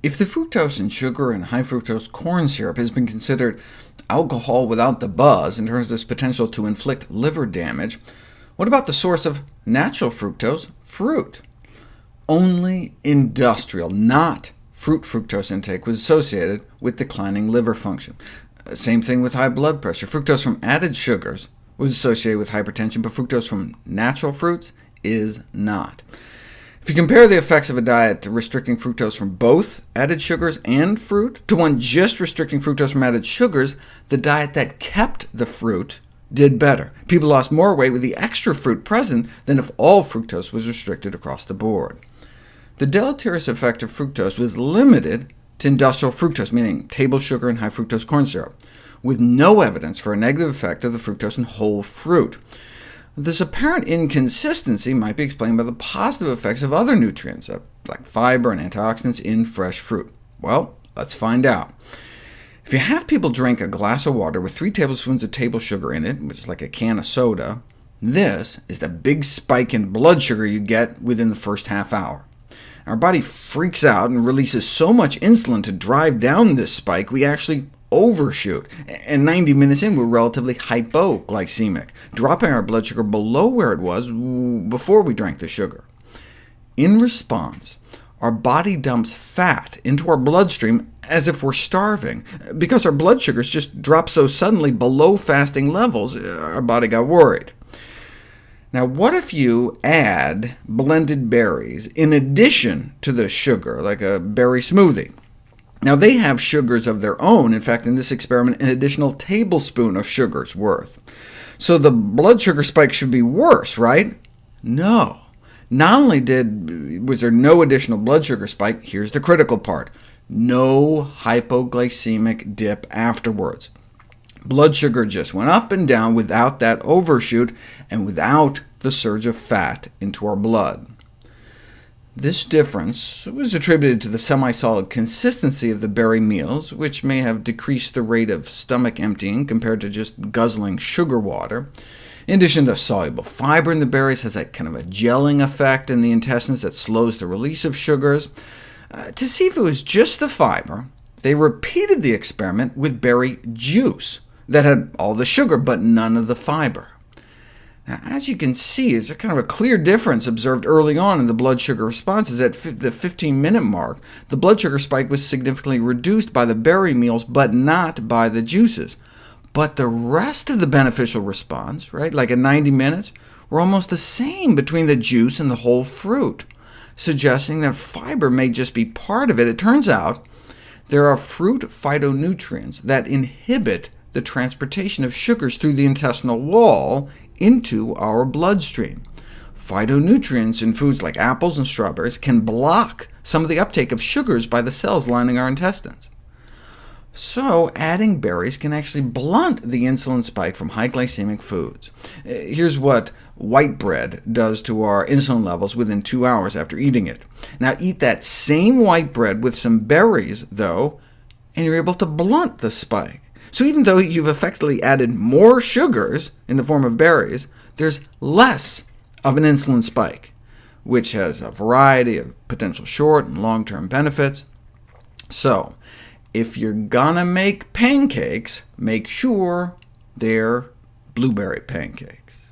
If the fructose in sugar and high fructose corn syrup has been considered alcohol without the buzz in terms of its potential to inflict liver damage, what about the source of natural fructose, fruit? Only industrial, not fruit fructose intake was associated with declining liver function. Same thing with high blood pressure. Fructose from added sugars was associated with hypertension, but fructose from natural fruits is not. If you compare the effects of a diet restricting fructose from both added sugars and fruit to one just restricting fructose from added sugars, the diet that kept the fruit did better. People lost more weight with the extra fruit present than if all fructose was restricted across the board. The deleterious effect of fructose was limited to industrial fructose, meaning table sugar and high fructose corn syrup, with no evidence for a negative effect of the fructose in whole fruit. This apparent inconsistency might be explained by the positive effects of other nutrients, like fiber and antioxidants, in fresh fruit. Well, let's find out. If you have people drink a glass of water with 3 tablespoons of table sugar in it, which is like a can of soda, this is the big spike in blood sugar you get within the first half hour. Our body freaks out and releases so much insulin to drive down this spike, we actually overshoot, and 90 minutes in, we're relatively hypoglycemic, dropping our blood sugar below where it was before we drank the sugar. In response, our body dumps fat into our bloodstream as if we're starving. Because our blood sugars just dropped so suddenly below fasting levels, our body got worried. Now, what if you add blended berries in addition to the sugar, like a berry smoothie? Now, they have sugars of their own. In fact, in this experiment, an additional tablespoon of sugar's worth. So the blood sugar spike should be worse, right? No. Not only was there no additional blood sugar spike, here's the critical part: no hypoglycemic dip afterwards. Blood sugar just went up and down without that overshoot, and without the surge of fat into our blood. This difference was attributed to the semi-solid consistency of the berry meals, which may have decreased the rate of stomach emptying compared to just guzzling sugar water. In addition, the soluble fiber in the berries has that kind of a gelling effect in the intestines that slows the release of sugars. To see if it was just the fiber, they repeated the experiment with berry juice that had all the sugar but none of the fiber. Now, as you can see, there's a kind of a clear difference observed early on in the blood sugar responses. At the 15-minute mark, the blood sugar spike was significantly reduced by the berry meals, but not by the juices. But the rest of the beneficial response, right, like at 90 minutes, were almost the same between the juice and the whole fruit, suggesting that fiber may just be part of it. It turns out there are fruit phytonutrients that inhibit the transportation of sugars through the intestinal wall into our bloodstream. Phytonutrients in foods like apples and strawberries can block some of the uptake of sugars by the cells lining our intestines. So adding berries can actually blunt the insulin spike from high glycemic foods. Here's what white bread does to our insulin levels within 2 hours after eating it. Now eat that same white bread with some berries, though, and you're able to blunt the spike. So even though you've effectively added more sugars in the form of berries, there's less of an insulin spike, which has a variety of potential short and long-term benefits. So if you're gonna make pancakes, make sure they're blueberry pancakes.